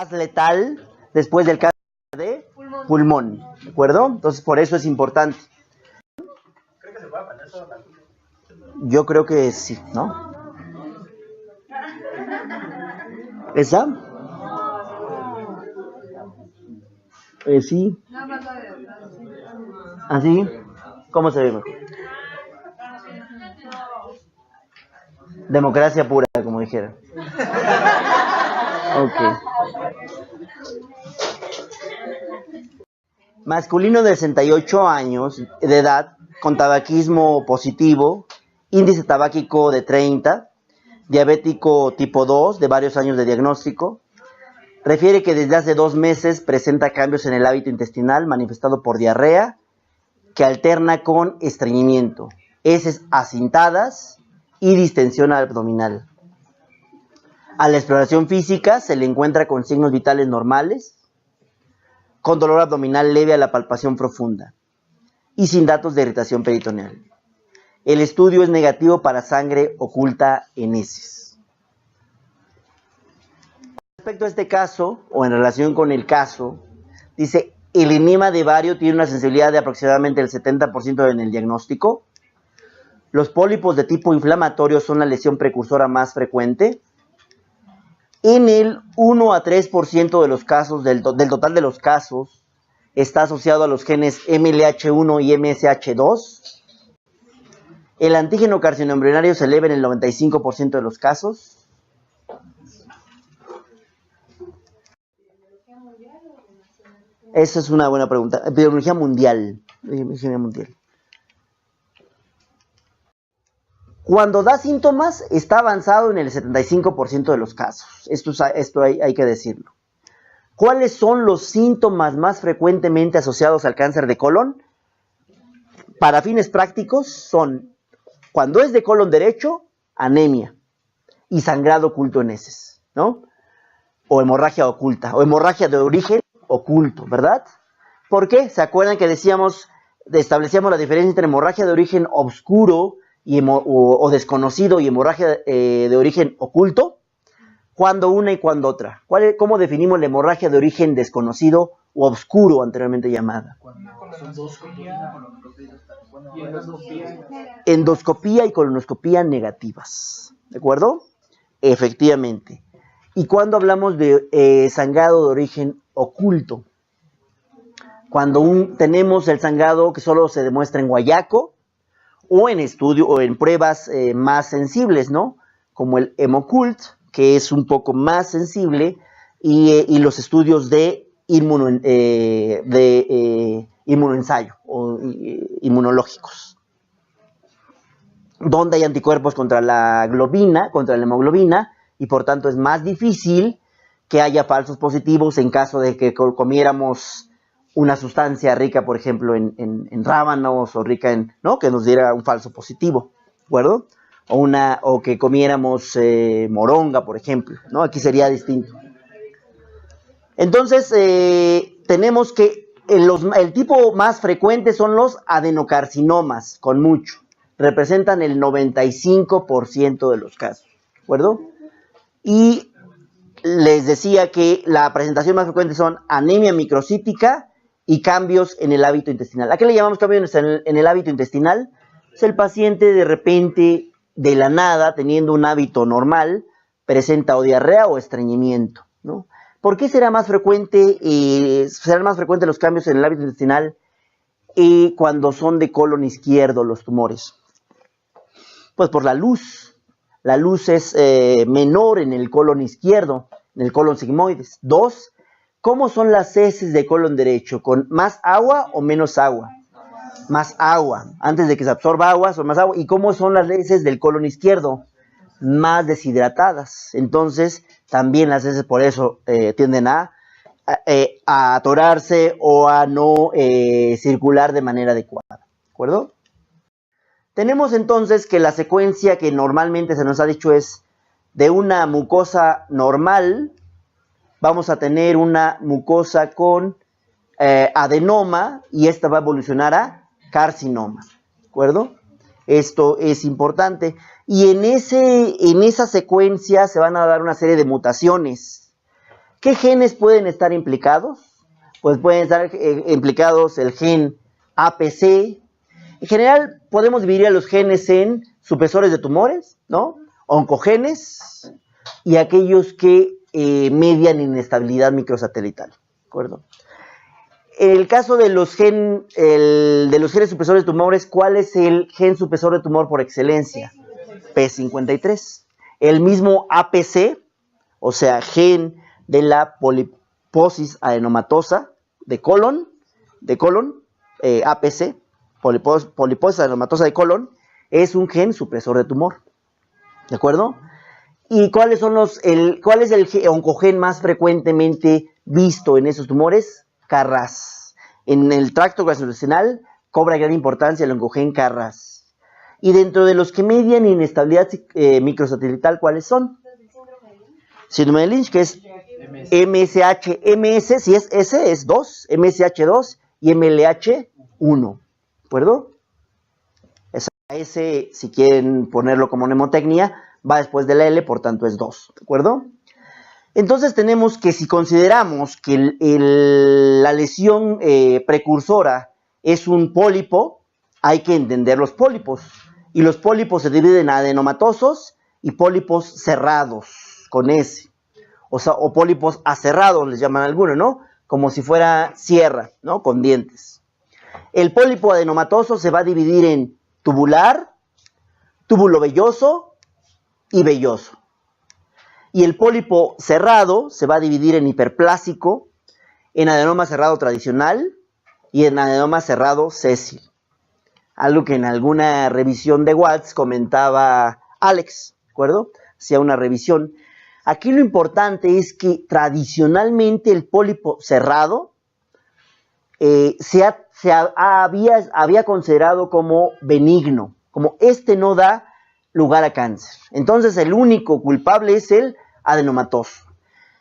más letal después del cáncer de pulmón, ¿de acuerdo? Entonces, por eso es importante. ¿Cree que se puede aprender todo? Yo creo que sí, ¿no? ¿Esa? Sí. ¿Así? ¿Cómo se ve mejor? Democracia pura, como dijera. Ok. Masculino de 68 años de edad, con tabaquismo positivo, índice tabáquico de 30, diabético tipo 2 de varios años de diagnóstico. Refiere que desde hace 2 meses presenta cambios en el hábito intestinal manifestado por diarrea, que alterna con estreñimiento, heces acintadas y distensión abdominal. A la exploración física se le encuentra con signos vitales normales, con dolor abdominal leve a la palpación profunda y sin datos de irritación peritoneal. El estudio es negativo para sangre oculta en heces. Respecto a este caso, o en relación con el caso, dice, el enema de bario tiene una sensibilidad de aproximadamente el 70% en el diagnóstico. Los pólipos de tipo inflamatorio son la lesión precursora más frecuente. En el 1 a 3% de los casos, del total de los casos, está asociado a los genes MLH1 y MSH2. El antígeno carcinoembrionario se eleva en el 95% de los casos. Esa es una buena pregunta. Epidemiología mundial. Cuando da síntomas, está avanzado en el 75% de los casos. Esto hay que decirlo. ¿Cuáles son los síntomas más frecuentemente asociados al cáncer de colon? Para fines prácticos son, cuando es de colon derecho, anemia y sangrado oculto en heces, ¿no? O hemorragia oculta, o hemorragia de origen oculto, ¿verdad? ¿Por qué? ¿Se acuerdan que establecíamos la diferencia entre hemorragia de origen obscuro o desconocido y hemorragia de origen oculto? ¿Cuándo una y cuándo otra? ¿Cómo definimos la hemorragia de origen desconocido o obscuro, anteriormente llamada? Endoscopía y colonoscopía negativas, ¿de acuerdo? Efectivamente. ¿Y cuándo hablamos de sangrado de origen oculto? Cuando tenemos el sangrado que solo se demuestra en guayaco, o en estudio o en pruebas más sensibles, ¿no? Como el Hemocult, que es un poco más sensible, y los estudios de inmunoensayo o inmunológicos, donde hay anticuerpos contra la globina, contra la hemoglobina, y por tanto es más difícil que haya falsos positivos en caso de que comiéramos una sustancia rica, por ejemplo, en rábanos, o rica en, ¿no? Que nos diera un falso positivo, ¿de acuerdo? O que comiéramos moronga, por ejemplo, ¿no? Aquí sería distinto. Entonces, tenemos que el tipo más frecuente son los adenocarcinomas, con mucho. Representan el 95% de los casos, ¿de acuerdo? Y les decía que la presentación más frecuente son anemia microcítica y cambios en el hábito intestinal. ¿A qué le llamamos cambios en el hábito intestinal? Pues el paciente de repente, de la nada, teniendo un hábito normal, presenta o diarrea o estreñimiento, ¿no? ¿Por qué serán más frecuentes los cambios en el hábito intestinal cuando son de colon izquierdo los tumores? Pues por la luz. La luz es menor en el colon izquierdo, en el colon sigmoides. 2, ¿cómo son las heces de colon derecho? ¿Con más agua o menos agua? Más agua. Antes de que se absorba agua, son más agua. ¿Y cómo son las heces del colon izquierdo? Más deshidratadas. Entonces, también las heces por eso tienden a atorarse o a no circular de manera adecuada. ¿De acuerdo? Tenemos entonces que la secuencia que normalmente se nos ha dicho es de una mucosa normal, vamos a tener una mucosa con adenoma y esta va a evolucionar a carcinoma, ¿de acuerdo? Esto es importante. Y en esa secuencia se van a dar una serie de mutaciones ¿Qué genes pueden estar implicados? Pues pueden estar implicados el gen APC. En general podemos dividir a los genes en supresores de tumores, ¿no? Oncogenes y aquellos que median inestabilidad microsatelital, ¿de acuerdo? En el caso de los genes supresores de tumores, ¿cuál es el gen supresor de tumor por excelencia? P53. El mismo APC, o sea, gen de la poliposis adenomatosa de colon, APC, poliposis adenomatosa de colon, es un gen supresor de tumor, ¿de acuerdo? ¿Y cuál es el oncogen más frecuentemente visto en esos tumores? KRAS. En el tracto gastrointestinal cobra gran importancia el oncogen KRAS. Y dentro de los que median inestabilidad microsatelital, ¿cuáles son? Síndrome de Lynch, que es MSH, MS, si es S, es 2, MSH2 y MLH1, ¿de acuerdo? Esa S, si quieren ponerlo como mnemotecnia, va después de la L, por tanto es 2, ¿de acuerdo? Entonces tenemos que si consideramos que la lesión precursora es un pólipo, hay que entender los pólipos. Y los pólipos se dividen en adenomatosos y pólipos cerrados, con S. O pólipos acerrados, les llaman algunos, ¿no? Como si fuera sierra, ¿no? Con dientes. El pólipo adenomatoso se va a dividir en tubular, túbulo velloso y velloso. Y el pólipo cerrado se va a dividir en hiperplásico, en adenoma cerrado tradicional y en adenoma cerrado sésil. Algo que en alguna revisión de Watts comentaba Alex, ¿de acuerdo? Hacía una revisión. Aquí lo importante es que tradicionalmente el pólipo cerrado había considerado como benigno, como no da lugar a cáncer. Entonces el único culpable es el adenomatoso.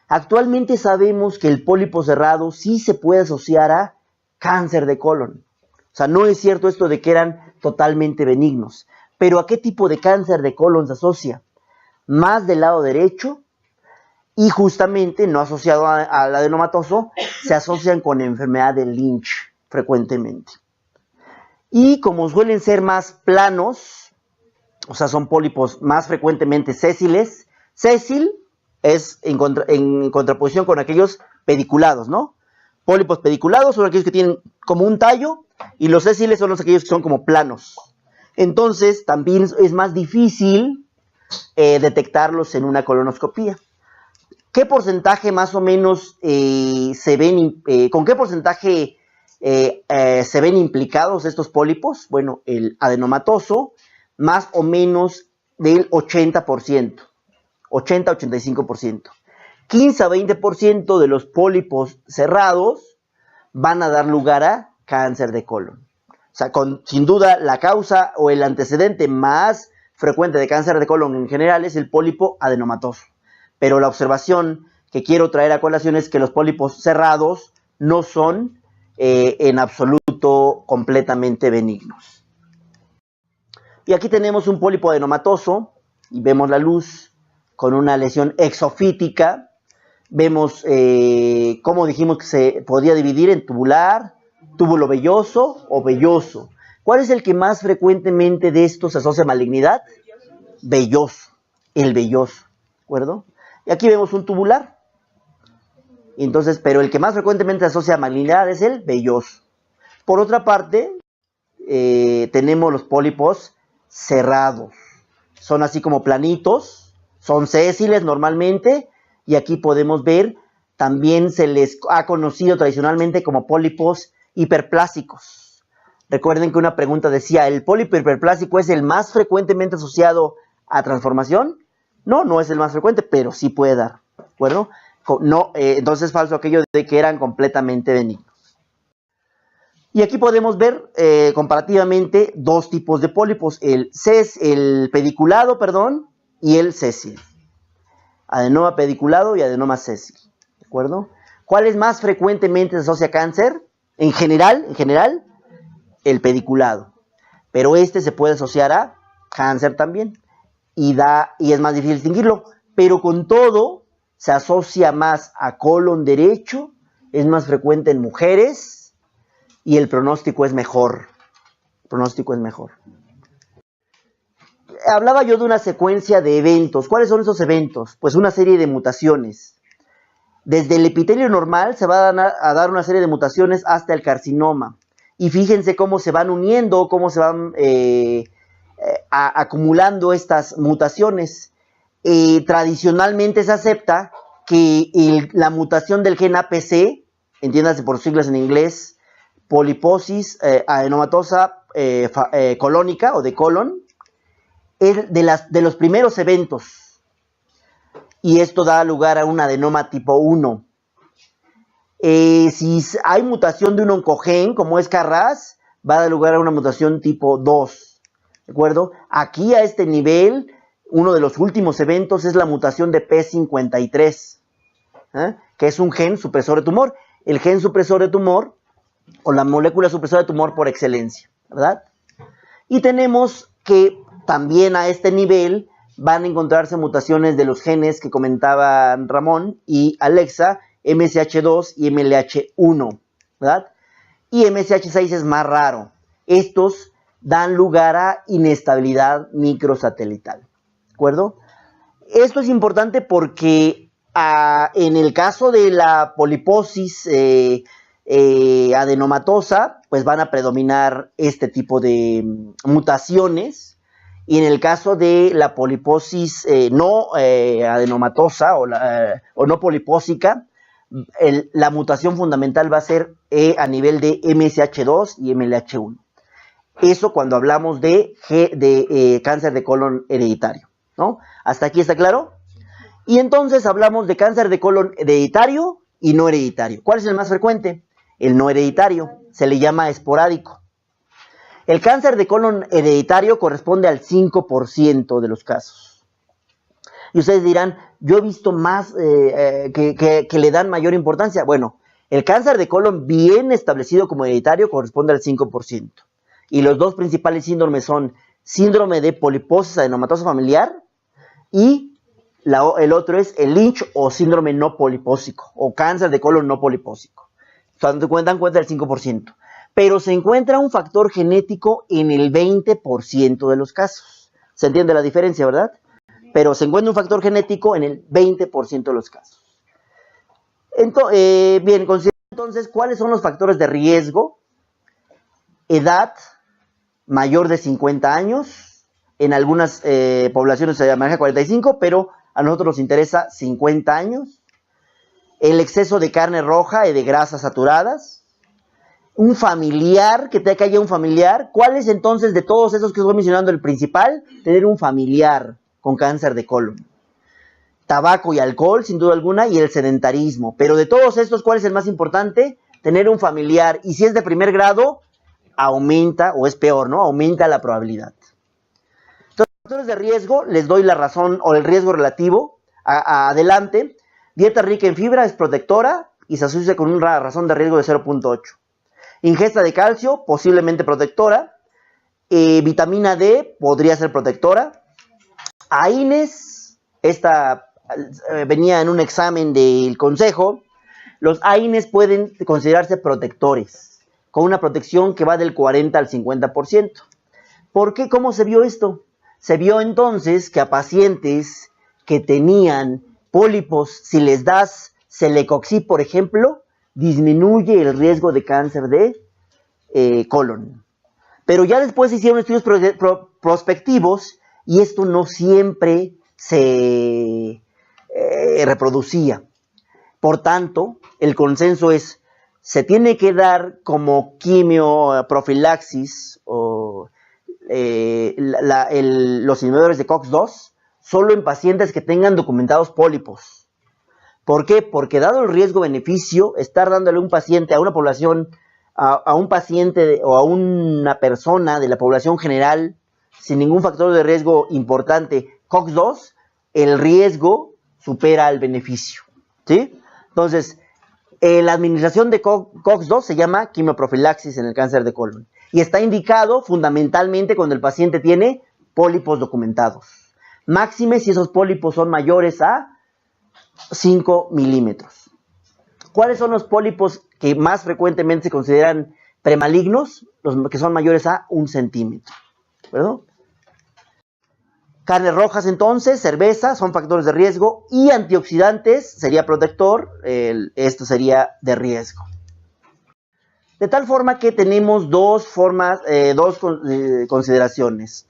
Actualmente sabemos que el pólipo cerrado sí se puede asociar a cáncer de colon. O sea, no es cierto esto de que eran totalmente benignos. Pero ¿a qué tipo de cáncer de colon se asocia? Más del lado derecho y justamente no asociado al adenomatoso, se asocian con enfermedad de Lynch frecuentemente. Y como suelen ser más planos, o sea, son pólipos más frecuentemente sésiles, sésil es en contraposición con aquellos pediculados, ¿no? Pólipos pediculados son aquellos que tienen como un tallo y los sésiles son aquellos que son como planos. Entonces, también es más difícil detectarlos en una colonoscopía. ¿Qué porcentaje más o menos con qué porcentaje se ven implicados estos pólipos? Bueno, el adenomatoso más o menos del 80%, 80-85%. 15 a 20% de los pólipos cerrados van a dar lugar a cáncer de colon. O sea, sin duda la causa o el antecedente más frecuente de cáncer de colon en general es el pólipo adenomatoso. Pero la observación que quiero traer a colación es que los pólipos cerrados no son en absoluto completamente benignos. Y aquí tenemos un pólipo adenomatoso y vemos la luz con una lesión exofítica. Vemos cómo dijimos que se podría dividir en tubular, túbulo velloso o velloso. ¿Cuál es el que más frecuentemente de estos se asocia a malignidad? Velloso, el velloso, ¿de acuerdo? Y aquí vemos un tubular. Entonces, pero el que más frecuentemente se asocia a malignidad es el velloso. Por otra parte, tenemos los pólipos cerrados. Son así como planitos, son sésiles normalmente, y aquí podemos ver, también se les ha conocido tradicionalmente como pólipos hiperplásicos. Recuerden que una pregunta decía, ¿el pólipo hiperplásico es el más frecuentemente asociado a transformación? No, no es el más frecuente, pero sí puede dar, ¿de acuerdo? No, entonces es falso aquello de que eran completamente benignos. Y aquí podemos ver comparativamente dos tipos de pólipos, el pediculado, y el sésil. Adenoma pediculado y adenoma sésil, ¿de acuerdo? ¿Cuál es más frecuentemente se asocia a cáncer? En general, el pediculado. Pero se puede asociar a cáncer también y es más difícil distinguirlo. Pero con todo, se asocia más a colon derecho, es más frecuente en mujeres y el pronóstico es mejor. El pronóstico es mejor. Hablaba yo de una secuencia de eventos. ¿Cuáles son esos eventos? Pues una serie de mutaciones. Desde el epitelio normal se va a dar una serie de mutaciones hasta el carcinoma. Y fíjense cómo se van uniendo, cómo se van acumulando estas mutaciones. Tradicionalmente se acepta que la mutación del gen APC, entiéndase por siglas en inglés, poliposis adenomatosa colónica o de colon, es de los primeros eventos. Y esto da lugar a un adenoma tipo 1. Si hay mutación de un oncogen, como es KRAS, va a dar lugar a una mutación tipo 2. ¿De acuerdo? Aquí a este nivel, uno de los últimos eventos es la mutación de P53, que es un gen supresor de tumor. El gen supresor de tumor, o la molécula supresora de tumor por excelencia, ¿verdad? Y tenemos que también a este nivel van a encontrarse mutaciones de los genes que comentaban Ramón y Alexa, MSH2 y MLH1, ¿verdad? Y MSH6 es más raro. Estos dan lugar a inestabilidad microsatelital, ¿de acuerdo? Esto es importante porque en el caso de la poliposis adenomatosa, pues van a predominar este tipo de mutaciones. Y en el caso de la poliposis no adenomatosa o no polipósica, la mutación fundamental va a ser a nivel de MSH2 y MLH1. Eso cuando hablamos de cáncer de colon hereditario, ¿no? ¿Hasta aquí está claro? Y entonces hablamos de cáncer de colon hereditario y no hereditario. ¿Cuál es el más frecuente? El no hereditario, se le llama esporádico. El cáncer de colon hereditario corresponde al 5% de los casos. Y ustedes dirán, yo he visto más que le dan mayor importancia. Bueno, el cáncer de colon bien establecido como hereditario corresponde al 5%. Y los dos principales síndromes son síndrome de poliposis adenomatosa familiar y el otro es el Lynch o síndrome no polipósico o cáncer de colon no polipósico. Dan cuenta del 5%. Pero se encuentra un factor genético en el 20% de los casos. ¿Se entiende la diferencia, verdad? Pero se encuentra un factor genético en el 20% de los casos. Bien, considerando entonces cuáles son los factores de riesgo. Edad mayor de 50 años. En algunas poblaciones se maneja 45, pero a nosotros nos interesa 50 años. El exceso de carne roja y de grasas saturadas. Un familiar, que haya un familiar. ¿Cuál es entonces de todos esos que estoy mencionando el principal? Tener un familiar con cáncer de colon. Tabaco y alcohol, sin duda alguna, y el sedentarismo. Pero de todos estos, ¿cuál es el más importante? Tener un familiar. Y si es de primer grado, aumenta, o es peor, ¿no? Aumenta la probabilidad. Entonces, los factores de riesgo, les doy la razón, o el riesgo relativo, adelante. Dieta rica en fibra es protectora y se asocia con una razón de riesgo de 0.8. Ingesta de calcio, posiblemente protectora. Vitamina D, podría ser protectora. AINES, esta venía en un examen del consejo. Los AINES pueden considerarse protectores, con una protección que va del 40 al 50%. ¿Por qué? ¿Cómo se vio esto? Se vio entonces que a pacientes que tenían pólipos, si les das celecoxib, por ejemplo, disminuye el riesgo de cáncer de colon. Pero ya después se hicieron estudios prospectivos y esto no siempre se reproducía. Por tanto, el consenso es, se tiene que dar como quimioprofilaxis o los inhibidores de COX-2 solo en pacientes que tengan documentados pólipos. ¿Por qué? Porque dado el riesgo-beneficio, estar dándole a un paciente, a una población, a un paciente o a una persona de la población general, sin ningún factor de riesgo importante, COX-2, el riesgo supera el beneficio, ¿sí? Entonces, la administración de COX-2 se llama quimioprofilaxis en el cáncer de colon y está indicado fundamentalmente cuando el paciente tiene pólipos documentados. Máxime si esos pólipos son mayores a 5 milímetros. ¿Cuáles son los pólipos que más frecuentemente se consideran premalignos? Los que son mayores a 1 centímetro. ¿De acuerdo? Carnes rojas, entonces, cerveza, son factores de riesgo, y antioxidantes sería protector, esto sería de riesgo. De tal forma que tenemos dos consideraciones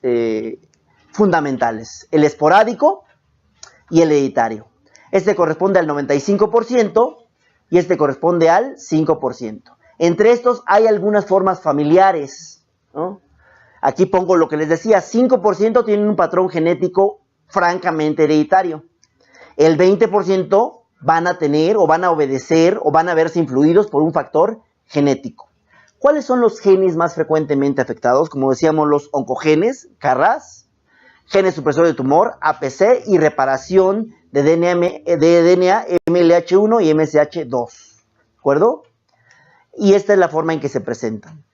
fundamentales: el esporádico y el hereditario. Este corresponde al 95% y este corresponde al 5%. Entre estos hay algunas formas familiares, ¿no? Aquí pongo lo que les decía: 5% tienen un patrón genético francamente hereditario. El 20% van a tener o van a obedecer o van a verse influidos por un factor genético. ¿Cuáles son los genes más frecuentemente afectados? Como decíamos, los oncogenes, KRAS, genes supresores de tumor, APC, y reparación de DNA MLH1 y MSH2. ¿De acuerdo? Y esta es la forma en que se presentan.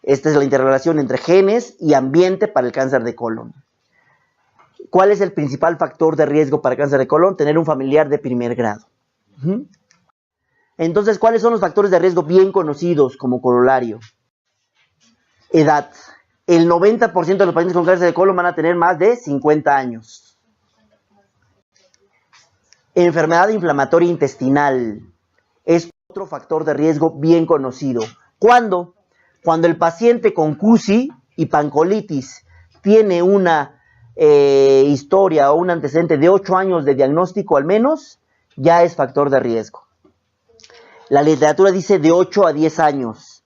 Esta es la interrelación entre genes y ambiente para el cáncer de colon. ¿Cuál es el principal factor de riesgo para el cáncer de colon? Tener un familiar de primer grado. Entonces, ¿cuáles son los factores de riesgo bien conocidos como corolario? Edad. El 90% de los pacientes con cáncer de colon van a tener más de 50 años. Enfermedad inflamatoria intestinal es otro factor de riesgo bien conocido. ¿Cuándo? Cuando el paciente con CUSI y pancolitis tiene una historia o un antecedente de 8 años de diagnóstico al menos, ya es factor de riesgo. La literatura dice de 8 a 10 años,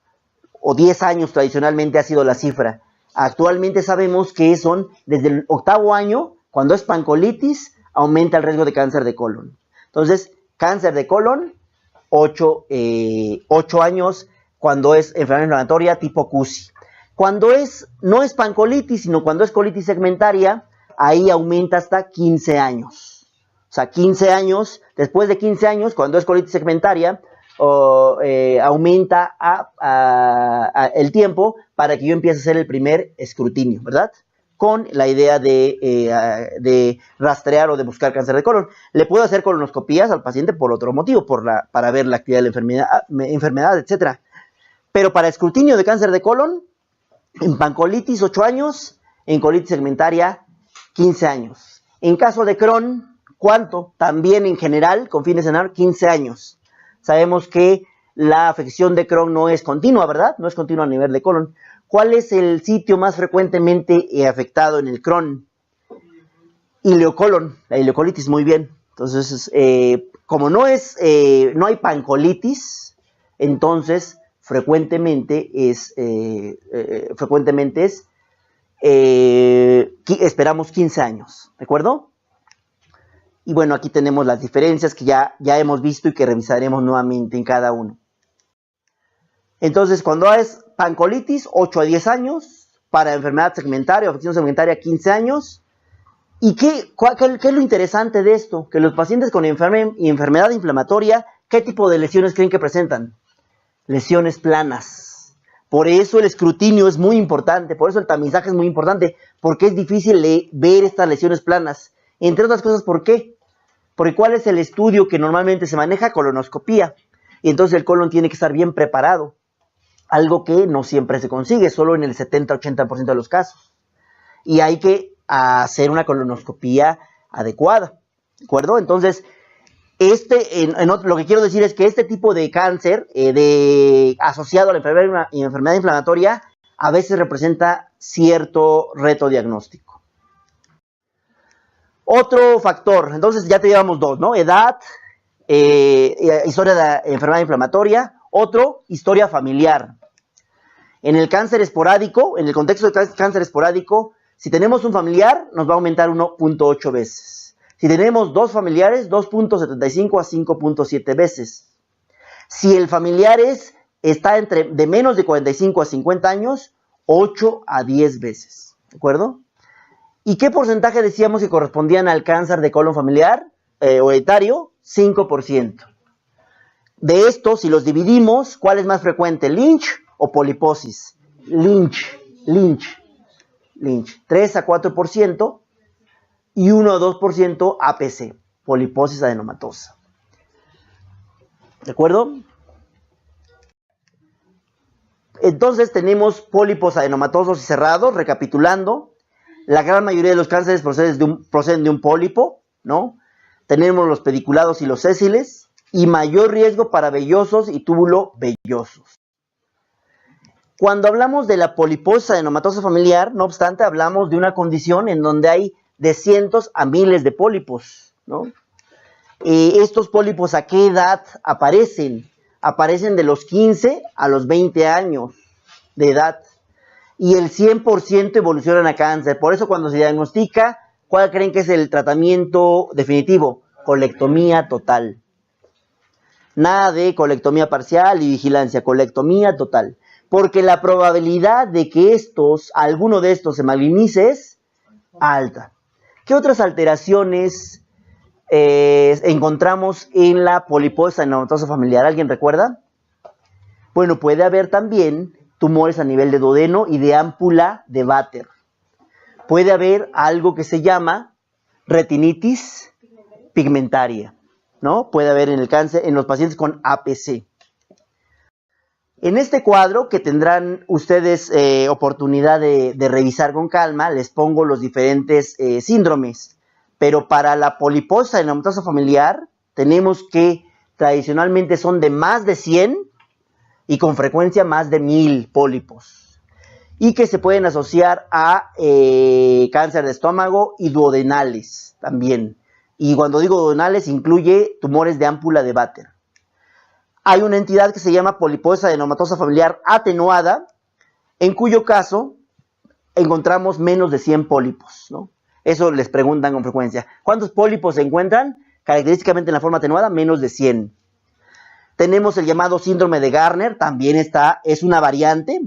o 10 años tradicionalmente ha sido la cifra. Actualmente sabemos que son desde el 8º año, cuando es pancolitis, aumenta el riesgo de cáncer de colon. Entonces, cáncer de colon, 8 años, cuando es enfermedad inflamatoria tipo CUSI. Cuando no es pancolitis, sino cuando es colitis segmentaria, ahí aumenta hasta 15 años. O sea, 15 años, después de 15 años, cuando es colitis segmentaria, aumenta el tiempo para que yo empiece a hacer el primer escrutinio, ¿verdad? Con la idea de rastrear o de buscar cáncer de colon. Le puedo hacer colonoscopías al paciente por otro motivo, para ver la actividad de la enfermedad, etc. Pero para escrutinio de cáncer de colon, en pancolitis 8 años, en colitis segmentaria 15 años. En caso de Crohn, ¿cuánto? También en general, con fines de sanar, 15 años. Sabemos que la afección de Crohn no es continua, ¿verdad? No es continua a nivel de colon. ¿Cuál es el sitio más frecuentemente afectado en el Crohn? Ileocolon, la ileocolitis, muy bien. Entonces, como no hay pancolitis, entonces frecuentemente esperamos 15 años, ¿de acuerdo? Y bueno, aquí tenemos las diferencias que ya hemos visto y que revisaremos nuevamente en cada uno. Entonces, cuando es pancolitis, 8 a 10 años, para enfermedad segmentaria o afección segmentaria, 15 años. ¿Y qué es lo interesante de esto? Que los pacientes con enfermedad inflamatoria, ¿qué tipo de lesiones creen que presentan? Lesiones planas. Por eso el escrutinio es muy importante, por eso el tamizaje es muy importante, porque es difícil ver estas lesiones planas. Entre otras cosas, ¿por qué? Porque ¿cuál es el estudio que normalmente se maneja? Colonoscopía. Y entonces el colon tiene que estar bien preparado. Algo que no siempre se consigue, solo en el 70-80% de los casos. Y hay que hacer una colonoscopía adecuada. ¿De acuerdo? Entonces, lo que quiero decir es que este tipo de cáncer asociado a la enfermedad inflamatoria a veces representa cierto reto diagnóstico. Otro factor, entonces ya te llevamos dos, ¿no? Edad, historia de enfermedad inflamatoria. Otro, historia familiar. En el cáncer esporádico, en el contexto de cáncer esporádico, si tenemos un familiar, nos va a aumentar 1.8 veces. Si tenemos dos familiares, 2.75 a 5.7 veces. Si el familiar está de menos de 45 a 50 años, 8 a 10 veces. ¿De acuerdo? ¿Y qué porcentaje decíamos que correspondían al cáncer de colon familiar o hereditario? 5%. De estos, si los dividimos, ¿cuál es más frecuente? ¿Lynch o poliposis? Lynch. 3 a 4% y 1 a 2% APC. poliposis adenomatosa. ¿De acuerdo? Entonces tenemos pólipos adenomatosos y cerrados. Recapitulando, la gran mayoría de los cánceres proceden de un pólipo, ¿no? Tenemos los pediculados y los sésiles, y mayor riesgo para vellosos y túbulo vellosos. Cuando hablamos de la poliposis adenomatosa familiar, no obstante, hablamos de una condición en donde hay de cientos a miles de pólipos, ¿no? Estos pólipos, ¿a qué edad aparecen? Aparecen de los 15 a los 20 años de edad. Y el 100% evolucionan a cáncer. Por eso cuando se diagnostica, ¿cuál creen que es el tratamiento definitivo? Colectomía total. Nada de colectomía parcial y vigilancia, colectomía total. Porque la probabilidad de que alguno de estos se malignice es alta. ¿Qué otras alteraciones encontramos en la poliposis adenomatosa familiar? ¿Alguien recuerda? Bueno, puede haber también tumores a nivel de duodeno y de ámpula de Vater. Puede haber algo que se llama retinitis pigmentaria, ¿no? Puede haber en el cáncer, en los pacientes con APC. En este cuadro, que tendrán ustedes oportunidad de revisar con calma, les pongo los diferentes síndromes. Pero para la poliposis adenomatosa familiar, tenemos que tradicionalmente son de más de 100 y con frecuencia más de 1000 pólipos. Y que se pueden asociar a cáncer de estómago y duodenales también. Y cuando digo duodenales, incluye tumores de ámpula de Vater. Hay una entidad que se llama poliposis adenomatosa familiar atenuada, en cuyo caso encontramos menos de 100 pólipos, ¿no? Eso les preguntan con frecuencia. ¿Cuántos pólipos se encuentran? Característicamente en la forma atenuada, menos de 100. Tenemos el llamado síndrome de Garner, también es una variante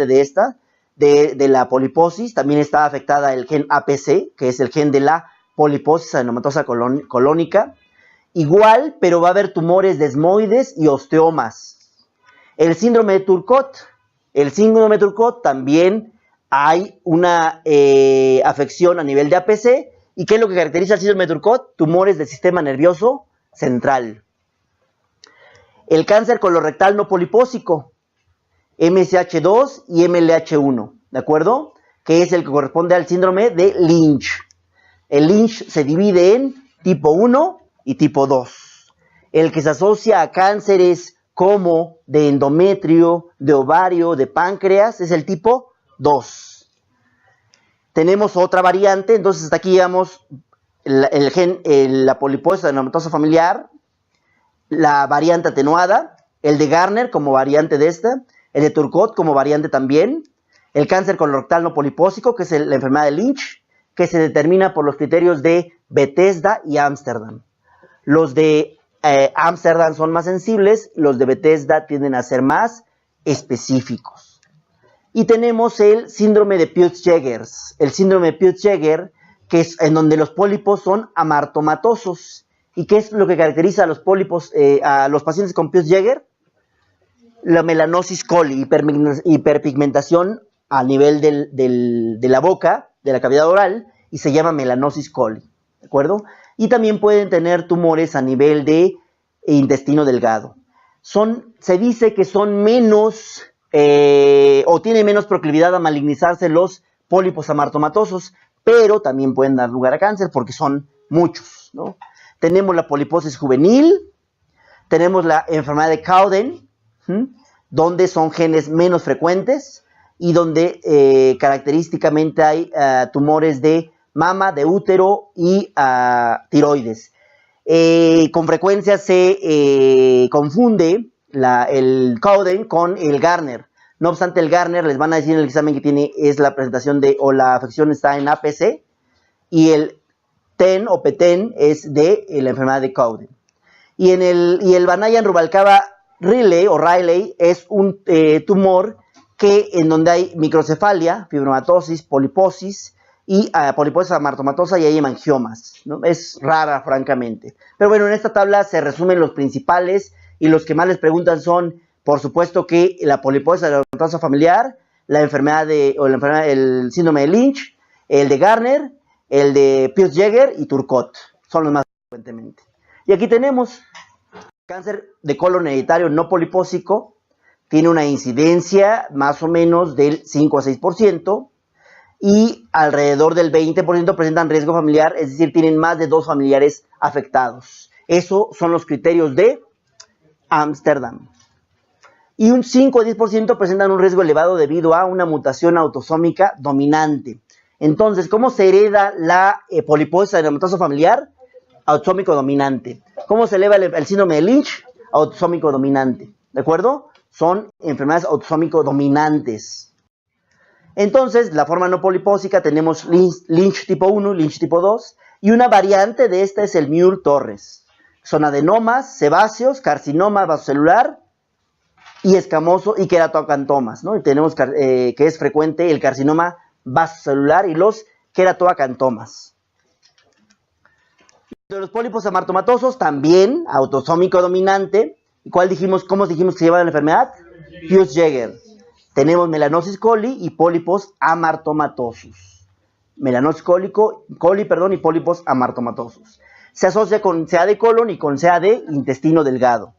de esta, de la poliposis. También está afectada el gen APC, que es el gen de la poliposis adenomatosa colónica. Igual, pero va a haber tumores desmoides y osteomas. El síndrome de Turcot. El síndrome de Turcot también hay una afección a nivel de APC. ¿Y qué es lo que caracteriza el síndrome de Turcot? Tumores del sistema nervioso central. El cáncer colorectal no polipósico, MSH2 y MLH1, ¿de acuerdo? Que es el que corresponde al síndrome de Lynch. El Lynch se divide en tipo 1 y tipo 2. El que se asocia a cánceres como de endometrio, de ovario, de páncreas, es el tipo 2. Tenemos otra variante, entonces hasta aquí llevamos la poliposis adenomatosa familiar, la variante atenuada, el de Garner como variante de esta, el de Turcot como variante también, el cáncer colorectal no polipósico, que es la enfermedad de Lynch, que se determina por los criterios de Bethesda y Ámsterdam. Los de Ámsterdam son más sensibles, los de Bethesda tienden a ser más específicos. Y tenemos el síndrome de Peutz-Jeghers. El síndrome de Peutz-Jeghers, que es en donde los pólipos son amartomatosos. ¿Y qué es lo que caracteriza a los pólipos, a los pacientes con Peutz-Jeghers? La melanosis coli, hiperpigmentación a nivel de la boca, de la cavidad oral, y se llama melanosis coli, ¿de acuerdo? Y también pueden tener tumores a nivel de intestino delgado. Se dice que son menos, o tienen menos proclividad a malignizarse los pólipos amartomatosos, pero también pueden dar lugar a cáncer porque son muchos, ¿no? Tenemos la poliposis juvenil, tenemos la enfermedad de Cowden, donde son genes menos frecuentes y donde característicamente hay tumores de mama, de útero y tiroides. Con frecuencia se confunde el Cowden con el Garner. No obstante, el Garner les van a decir en el examen que es la presentación o la afección está en APC, y el TEN o PETEN es de la enfermedad de Cowden. Y el Vanaya-Rubalcaba-Riley es un tumor en donde hay microcefalia, fibromatosis, poliposis y poliposis amartomatosa, y hay hemangiomas, ¿no? Es rara, francamente. Pero bueno, en esta tabla se resumen los principales, y los que más les preguntan son, por supuesto, que la poliposis adenomatosa familiar, el síndrome de Lynch, el de Garner, el de Peutz-Jeghers y Turcot. Son los más frecuentemente. Y aquí tenemos cáncer de colon hereditario no polipósico, tiene una incidencia más o menos del 5 a 6%, y alrededor del 20% presentan riesgo familiar, es decir, tienen más de 2 familiares afectados. Esos son los criterios de Ámsterdam. Y un 5 a 10% presentan un riesgo elevado debido a una mutación autosómica dominante. Entonces, ¿cómo se hereda la poliposis adenomatosa familiar? Autosómico dominante. ¿Cómo se eleva el síndrome de Lynch? Autosómico dominante. ¿De acuerdo? Son enfermedades autosómico dominantes. Entonces, la forma no polipósica tenemos Lynch tipo 1, Lynch tipo 2, y una variante de esta es el Muir-Torres. Son adenomas, sebáceos, carcinoma vasocelular y escamoso y queratoacantomas, ¿no? Y tenemos que es frecuente el carcinoma vasocelular y los queratoacantomas. De los pólipos amartomatosos, también autosómico dominante. ¿Y cómo dijimos que se lleva la enfermedad? Hughes-Jaeger. Tenemos melanosis coli y pólipos amartomatosos. Melanosis coli y pólipos amartomatosos. Se asocia con CA de colon y con CA de intestino delgado.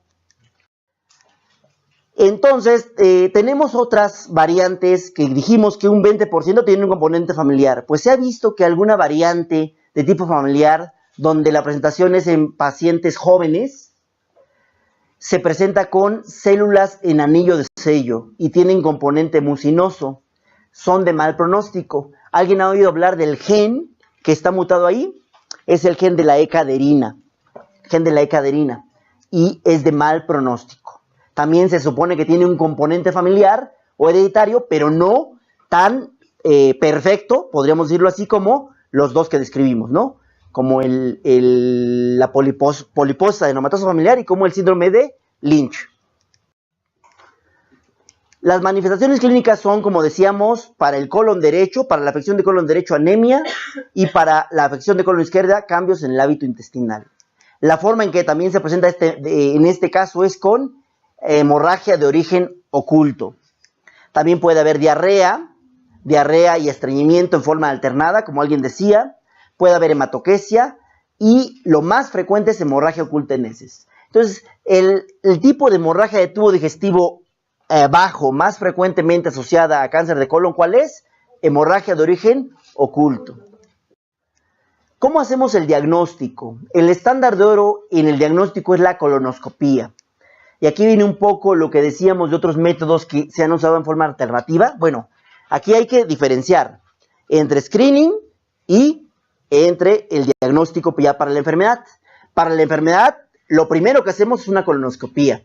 Entonces, tenemos otras variantes que dijimos que un 20% tiene un componente familiar. Pues se ha visto que alguna variante de tipo familiar, donde la presentación es en pacientes jóvenes, se presenta con células en anillo de sello y tienen componente mucinoso. Son de mal pronóstico. ¿Alguien ha oído hablar del gen que está mutado ahí? Es el gen de la E-caderina. Y es de mal pronóstico. También se supone que tiene un componente familiar o hereditario, pero no tan perfecto, podríamos decirlo así, como los dos que describimos, ¿no? Como la poliposis adenomatosa familiar y como el síndrome de Lynch. Las manifestaciones clínicas son, como decíamos, para el colon derecho, para la afección de colon derecho, anemia, y para la afección de colon izquierda, cambios en el hábito intestinal. La forma en que también se presenta en este caso es con hemorragia de origen oculto. También puede haber diarrea y estreñimiento en forma alternada, como alguien decía. Puede haber hematoquesia y lo más frecuente es hemorragia oculta en heces. Entonces, el tipo de hemorragia de tubo digestivo bajo, más frecuentemente asociada a cáncer de colon, ¿cuál es? Hemorragia de origen oculto. ¿Cómo hacemos el diagnóstico? El estándar de oro en el diagnóstico es la colonoscopía. Y aquí viene un poco lo que decíamos de otros métodos que se han usado en forma alternativa. Bueno, aquí hay que diferenciar entre screening y entre el diagnóstico ya para la enfermedad. Para la enfermedad, lo primero que hacemos es una colonoscopía.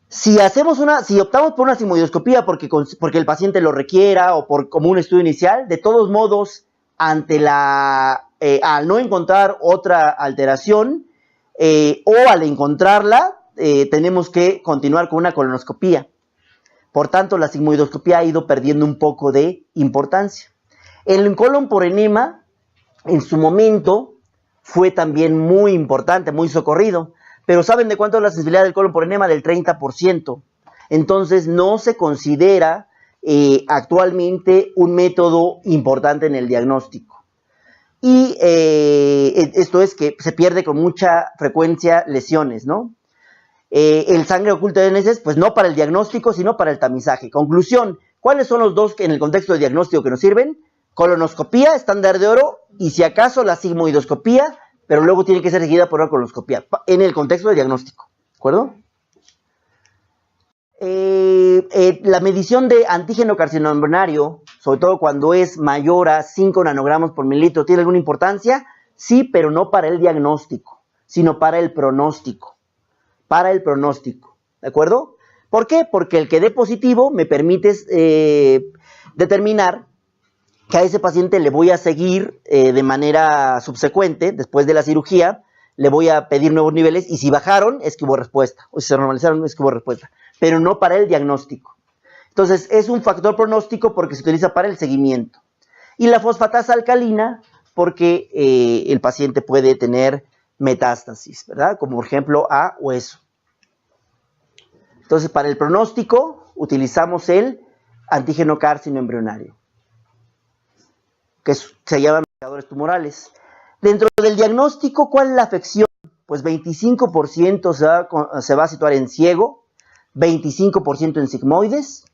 Si optamos por una sigmoidoscopía porque el paciente lo requiera o como un estudio inicial, de todos modos, al no encontrar otra alteración o al encontrarla, tenemos que continuar con una colonoscopía. Por tanto, la sigmoidoscopía ha ido perdiendo un poco de importancia. El colon por enema, en su momento, fue también muy importante, muy socorrido. Pero ¿saben de cuánto es la sensibilidad del colon por enema? Del 30%. Entonces no se considera actualmente un método importante en el diagnóstico. Y esto es que se pierde con mucha frecuencia lesiones, ¿no? El sangre oculta de heces, pues no para el diagnóstico, sino para el tamizaje. Conclusión, ¿cuáles son los dos que en el contexto de diagnóstico que nos sirven? Colonoscopía, estándar de oro, y si acaso la sigmoidoscopía, pero luego tiene que ser seguida por una colonoscopía en el contexto de diagnóstico, ¿de acuerdo? La medición de antígeno carcinoembrionario, sobre todo cuando es mayor a 5 nanogramos por mililitro, ¿tiene alguna importancia? Sí, pero no para el diagnóstico, sino para el pronóstico. ¿De acuerdo? ¿Por qué? Porque el que dé positivo me permite determinar que a ese paciente le voy a seguir de manera subsecuente, después de la cirugía, le voy a pedir nuevos niveles, y si bajaron, es que hubo respuesta, o si se normalizaron, es que hubo respuesta, pero no para el diagnóstico. Entonces, es un factor pronóstico porque se utiliza para el seguimiento. Y la fosfatasa alcalina, porque el paciente puede tener metástasis, ¿verdad? Como por ejemplo a hueso. Entonces, para el pronóstico, utilizamos el antígeno carcinoembrionario, que se llaman marcadores tumorales. Dentro del diagnóstico, ¿cuál es la afección? Pues 25% se va a situar en ciego, 25% en sigmoides,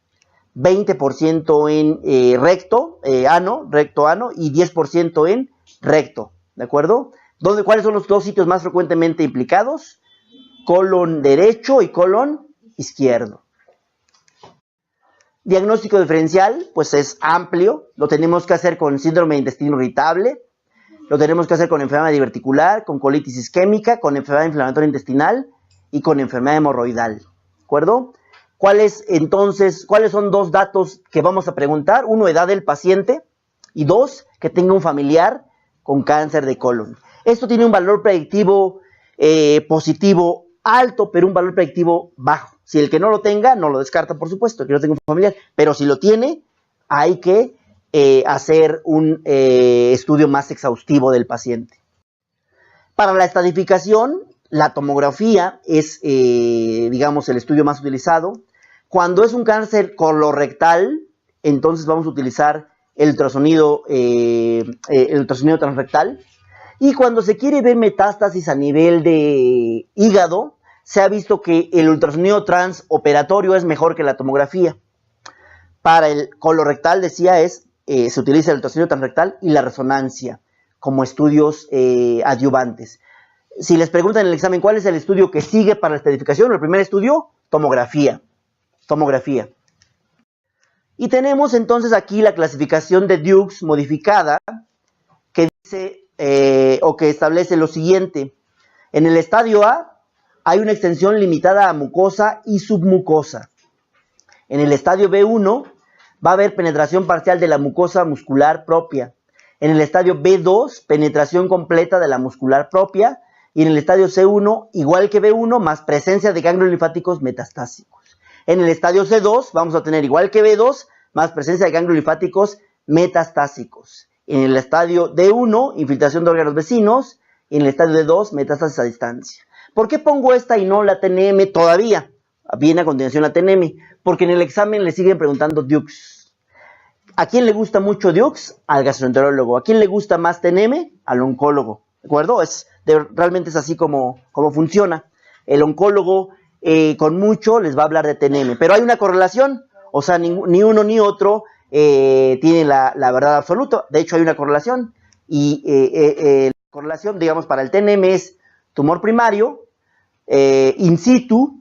20% en recto ano, y 10% en recto, ¿de acuerdo? ¿Cuáles son los dos sitios más frecuentemente implicados? Colon derecho y colon izquierdo. Diagnóstico diferencial, pues es amplio, lo tenemos que hacer con síndrome de intestino irritable, lo tenemos que hacer con enfermedad diverticular, con colitis isquémica, con enfermedad inflamatoria intestinal y con enfermedad hemorroidal, ¿de acuerdo? ¿Cuáles son dos datos que vamos a preguntar? Uno, edad del paciente, y dos, que tenga un familiar con cáncer de colon. Esto tiene un valor predictivo positivo alto, pero un valor predictivo bajo. Si el que no lo tenga, no lo descarta, por supuesto, que no tenga un familiar, pero si lo tiene, hay que hacer un estudio más exhaustivo del paciente. Para la estadificación, la tomografía es, digamos, el estudio más utilizado. Cuando es un cáncer colorectal, entonces vamos a utilizar el ultrasonido transrectal. Y cuando se quiere ver metástasis a nivel de hígado, se ha visto que el ultrasonido transoperatorio es mejor que la tomografía. Para el colorectal, decía, se utiliza el ultrasonido transrectal y la resonancia como estudios adyuvantes. Si les preguntan en el examen cuál es el estudio que sigue para la estadificación, el primer estudio, tomografía. Y tenemos entonces aquí la clasificación de Dukes modificada, que dice o que establece lo siguiente. En el estadio A hay una extensión limitada a mucosa y submucosa. En el estadio B1 va a haber penetración parcial de la mucosa muscular propia. En el estadio B2, penetración completa de la muscular propia. Y en el estadio C1, igual que B1, más presencia de ganglios linfáticos metastásicos. En el estadio C2 vamos a tener, igual que B2, más presencia de ganglios linfáticos metastásicos. En el estadio D1, infiltración de órganos vecinos. Y en el estadio D2, metástasis a distancia. ¿Por qué pongo esta y no la TNM todavía? Viene a continuación la TNM. Porque en el examen le siguen preguntando Dukes. ¿A quién le gusta mucho Dukes? Al gastroenterólogo. ¿A quién le gusta más TNM? Al oncólogo. ¿De acuerdo? Realmente es así como funciona. El oncólogo con mucho les va a hablar de TNM. Pero hay una correlación. O sea, ni uno ni otro tiene la verdad absoluta. De hecho, hay una correlación. Y la correlación, digamos, para el TNM es tumor primario, in situ,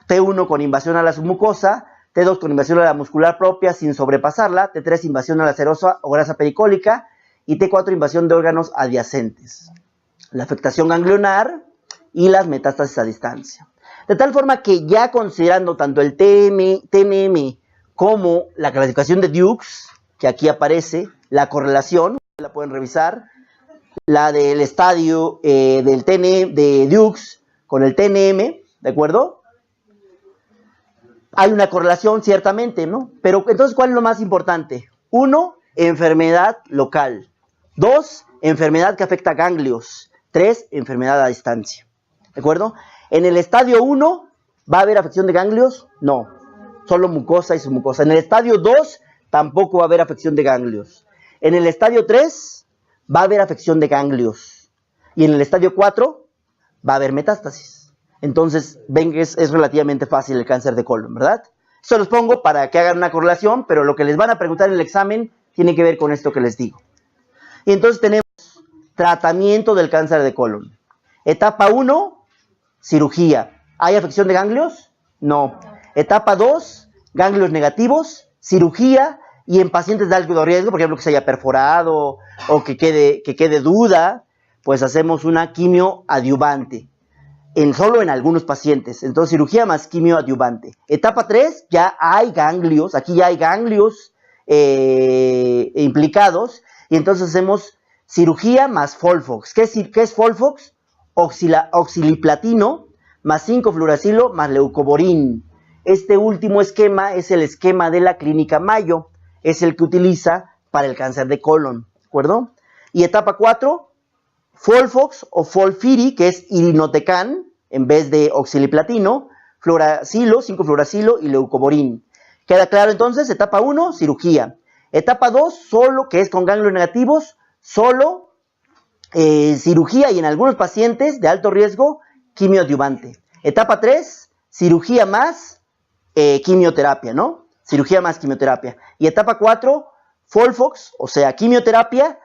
T1 con invasión a la submucosa, T2 con invasión a la muscular propia sin sobrepasarla, T3 invasión a la serosa o grasa pericólica y T4 invasión de órganos adyacentes. La afectación ganglionar y las metástasis a distancia. De tal forma que ya considerando tanto el TNM como la clasificación de Dukes, que aquí aparece, la correlación, la pueden revisar, la del estadio del TNM, de Dukes con el TNM, ¿de acuerdo? Hay una correlación, ciertamente, ¿no? Pero entonces, ¿cuál es lo más importante? 1, enfermedad local. 2, enfermedad que afecta ganglios. 3, enfermedad a distancia. ¿De acuerdo? En el estadio 1, ¿va a haber afección de ganglios? No. Solo mucosa y submucosa. En el estadio 2, tampoco va a haber afección de ganglios. En el estadio 3, va a haber afección de ganglios. Y en el estadio 4, va a haber metástasis. Entonces, ven que es relativamente fácil el cáncer de colon, ¿verdad? Esto los pongo para que hagan una correlación, pero lo que les van a preguntar en el examen tiene que ver con esto que les digo. Y entonces tenemos tratamiento del cáncer de colon. Etapa 1, cirugía. ¿Hay afección de ganglios? No. Etapa 2, ganglios negativos, cirugía, y en pacientes de alto riesgo, por ejemplo, que se haya perforado o que quede duda, pues hacemos una quimio adyuvante. Solo en algunos pacientes. Entonces, cirugía más quimio adyuvante. Etapa 3, ya hay ganglios. Aquí ya hay ganglios implicados. Y entonces hacemos cirugía más Folfox. ¿Qué es Folfox? Oxaliplatino más 5-fluoracilo más leucovorin. Este último esquema es el esquema de la clínica Mayo. Es el que utiliza para el cáncer de colon. ¿De acuerdo? Y etapa 4, Folfox o Folfiri, que es irinotecan, en vez de oxaliplatino, fluoracilo, 5-fluoracilo y leucovorin. ¿Queda claro entonces? Etapa 1, cirugía. Etapa 2, solo, que es con ganglios negativos, solo cirugía y en algunos pacientes de alto riesgo, quimioadyuvante. Etapa 3, cirugía más quimioterapia, ¿no? Cirugía más quimioterapia. Y etapa 4, FOLFOX, o sea, quimioterapia,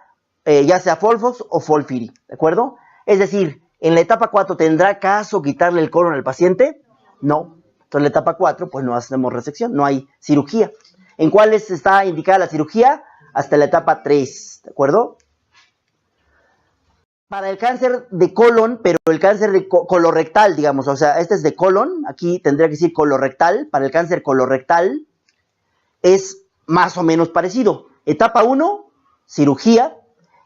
ya sea FOLFOX o FOLFIRI, ¿de acuerdo? Es decir, en la etapa 4, ¿tendrá caso quitarle el colon al paciente? No. Entonces, en la etapa 4, pues no hacemos resección, no hay cirugía. ¿En cuáles está indicada la cirugía? Hasta la etapa 3, ¿de acuerdo? Para el cáncer de colon, pero el cáncer de colorectal, digamos, o sea, este es de colon, aquí tendría que decir colorectal, para el cáncer colorectal es más o menos parecido. Etapa 1, cirugía.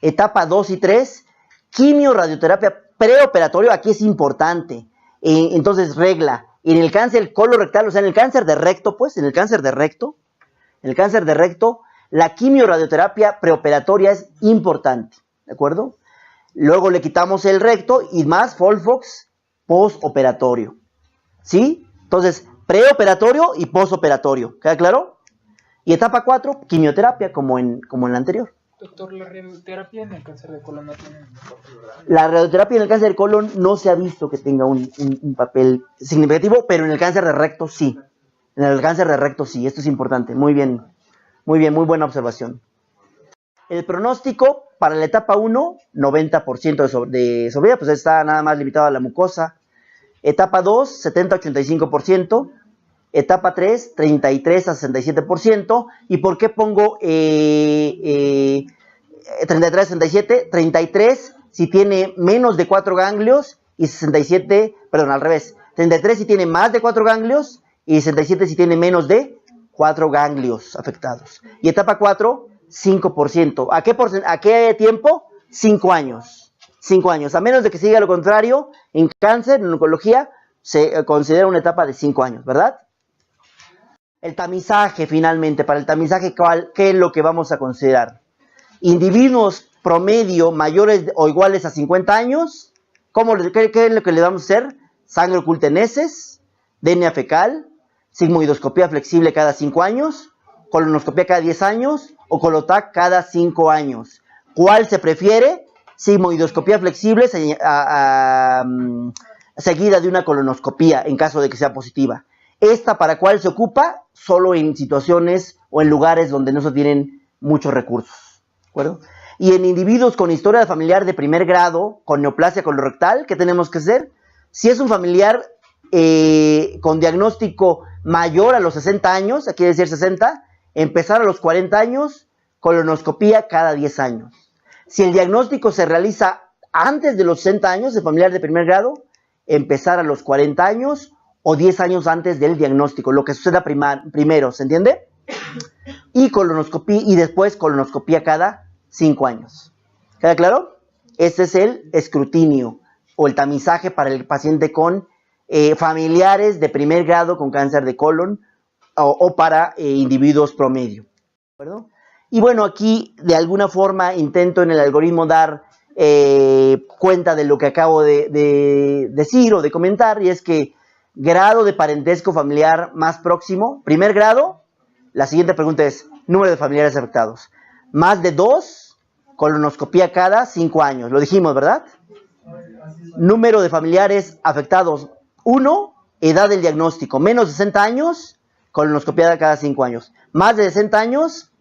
Etapa 2 y 3, quimio, radioterapia preoperatorio, aquí es importante. Entonces, regla, en el cáncer colorectal, o sea, en el cáncer de recto, pues, en el cáncer de recto, la quimio, radioterapia preoperatoria es importante, ¿de acuerdo? Luego le quitamos el recto y más FOLFOX postoperatorio, ¿sí? Entonces, preoperatorio y postoperatorio, ¿queda claro? Y etapa 4, quimioterapia, como en la anterior. Doctor, la radioterapia en el cáncer de colon no tiene un papel, ¿verdad? La radioterapia en el cáncer de colon no se ha visto que tenga un papel significativo, pero en el cáncer de recto sí. En el cáncer de recto sí, esto es importante. Muy bien, muy buena observación. El pronóstico para la etapa 1, 90% de sobrevida, pues está nada más limitado a la mucosa. Etapa 2, 70-85%. Etapa 3, 33 a 67%. ¿Y por qué pongo 33 a 67? 33 si tiene menos de 4 ganglios y 67, perdón, al revés. 33 si tiene más de 4 ganglios y 67 si tiene menos de 4 ganglios afectados. Y etapa 4, 5%. ¿A qué tiempo? 5 años. 5 años. A menos de que se diga lo contrario, en cáncer, en oncología, se considera una etapa de 5 años, ¿verdad? El tamizaje, finalmente. Para el tamizaje, ¿qué es lo que vamos a considerar? Individuos promedio mayores o iguales a 50 años. ¿Qué es lo que le vamos a hacer? Sangre oculta en heces, DNA fecal, sigmoidoscopía flexible cada 5 años, colonoscopía cada 10 años o colotac cada 5 años. ¿Cuál se prefiere? Sigmoidoscopía flexible seguida de una colonoscopía en caso de que sea positiva. ¿Esta para cuál se ocupa? Solo en situaciones o en lugares donde no se tienen muchos recursos. ¿De acuerdo? Y en individuos con historia familiar de primer grado, con neoplasia colorectal, ¿qué tenemos que hacer? Si es un familiar con diagnóstico mayor a los 60 años, aquí quiere decir 60, empezar a los 40 años, colonoscopía cada 10 años. Si el diagnóstico se realiza antes de los 60 años, de familiar de primer grado, empezar a los 40 años o 10 años antes del diagnóstico, lo que suceda primero, ¿se entiende? Y colonoscopía, y después colonoscopía cada 5 años. ¿Queda claro? Este es el escrutinio o el tamizaje para el paciente con familiares de primer grado con cáncer de colon o para individuos promedio. ¿De acuerdo? Y bueno, aquí de alguna forma intento en el algoritmo dar cuenta de lo que acabo de decir o de comentar, y es que grado de parentesco familiar más próximo, primer grado, la siguiente pregunta es número de familiares afectados. Más de 2, colonoscopía cada 5 años, lo dijimos, ¿verdad? Número de familiares afectados 1, edad del diagnóstico, menos de 60 años, colonoscopía cada 5 años. Más de 60 años,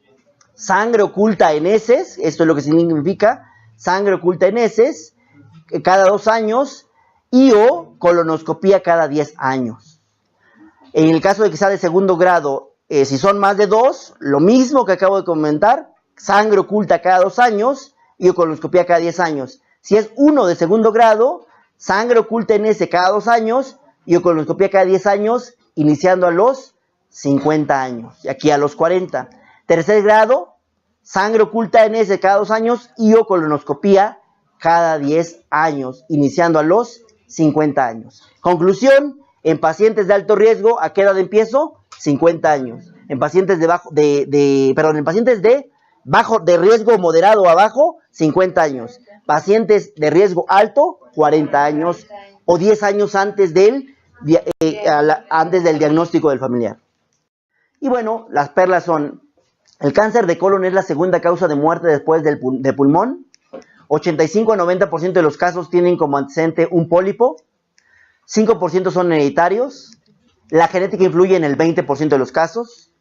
sangre oculta en heces, esto es lo que significa, sangre oculta en heces, cada 2 años, y o colonoscopía cada 10 años. En el caso de que sea de segundo grado, si son más de 2, lo mismo que acabo de comentar, sangre oculta cada 2 años y o colonoscopía cada 10 años. Si es 1 de segundo grado, sangre oculta en ese cada 2 años y o colonoscopía cada 10 años, iniciando a los 50 años, y aquí a los 40. Tercer grado, sangre oculta en ese cada 2 años y o colonoscopía cada 10 años, iniciando a los 50 años. Conclusión, en pacientes de alto riesgo, ¿a qué edad empiezo? 50 años. En pacientes en pacientes de riesgo moderado a bajo, 50 años. Pacientes de riesgo alto, 40 años o 10 años antes del diagnóstico del familiar. Y bueno, las perlas son: el cáncer de colon es la segunda causa de muerte después de pulmón. 85 a 90% de los casos tienen como antecedente un pólipo. 5% son hereditarios. La genética influye en el 20% de los casos.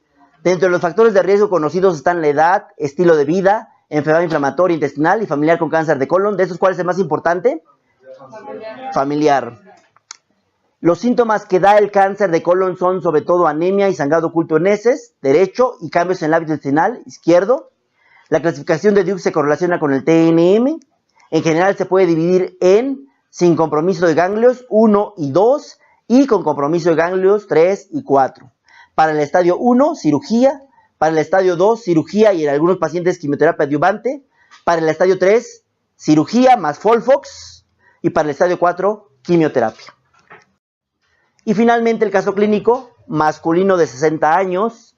Dentro de los factores de riesgo conocidos están la edad, estilo de vida, enfermedad inflamatoria intestinal y familiar con cáncer de colon. ¿De esos cuál es el más importante? Familiar. Los síntomas que da el cáncer de colon son sobre todo anemia y sangrado oculto en heces, derecho, y cambios en el hábito intestinal, izquierdo. La clasificación de Duke se correlaciona con el TNM. En general se puede dividir en sin compromiso de ganglios 1 y 2 y con compromiso de ganglios 3 y 4. Para el estadio 1, cirugía. Para el estadio 2, cirugía y en algunos pacientes quimioterapia adyuvante. Para el estadio 3, cirugía más Folfox. Y para el estadio 4, quimioterapia. Y finalmente el caso clínico, masculino de 60 años,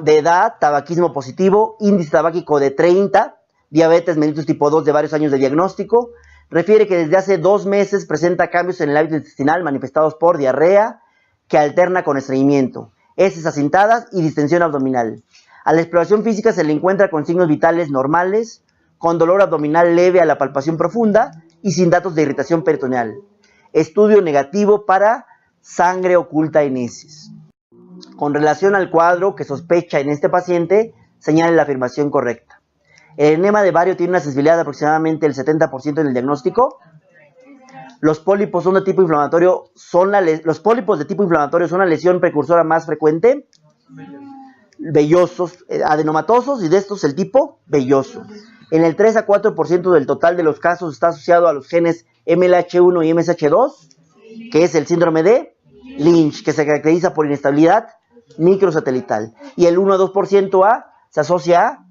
de edad, tabaquismo positivo, índice tabáquico de 30, diabetes mellitus tipo 2 de varios años de diagnóstico. Refiere que desde hace 2 meses presenta cambios en el hábito intestinal manifestados por diarrea que alterna con estreñimiento, heces acintadas y distensión abdominal. A la exploración física se le encuentra con signos vitales normales, con dolor abdominal leve a la palpación profunda y sin datos de irritación peritoneal. Estudio negativo para sangre oculta en heces. Con relación al cuadro que sospecha en este paciente, señale la afirmación correcta. El enema de bario tiene una sensibilidad de aproximadamente el 70% en el diagnóstico. Los pólipos son de tipo inflamatorio, los pólipos de tipo inflamatorio son la lesión precursora más frecuente. Vellosos, adenomatosos, y de estos el tipo velloso. En el 3 a 4% del total de los casos está asociado a los genes MLH1 y MSH2, que es el síndrome de Lynch, que se caracteriza por inestabilidad microsatelital. Y el 1 a 2% se asocia a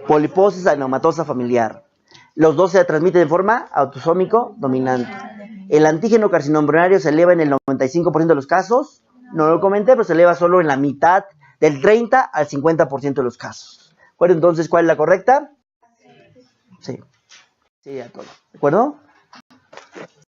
poliposis adenomatosa familiar. Los dos se transmiten de forma autosómico dominante. El antígeno carcinoma embrionario se eleva en el 95% de los casos. No lo comenté, pero se eleva solo en la mitad, del 30 al 50% de los casos. ¿De acuerdo? Entonces, ¿cuál es la correcta? Sí. Sí, a todo. ¿De acuerdo?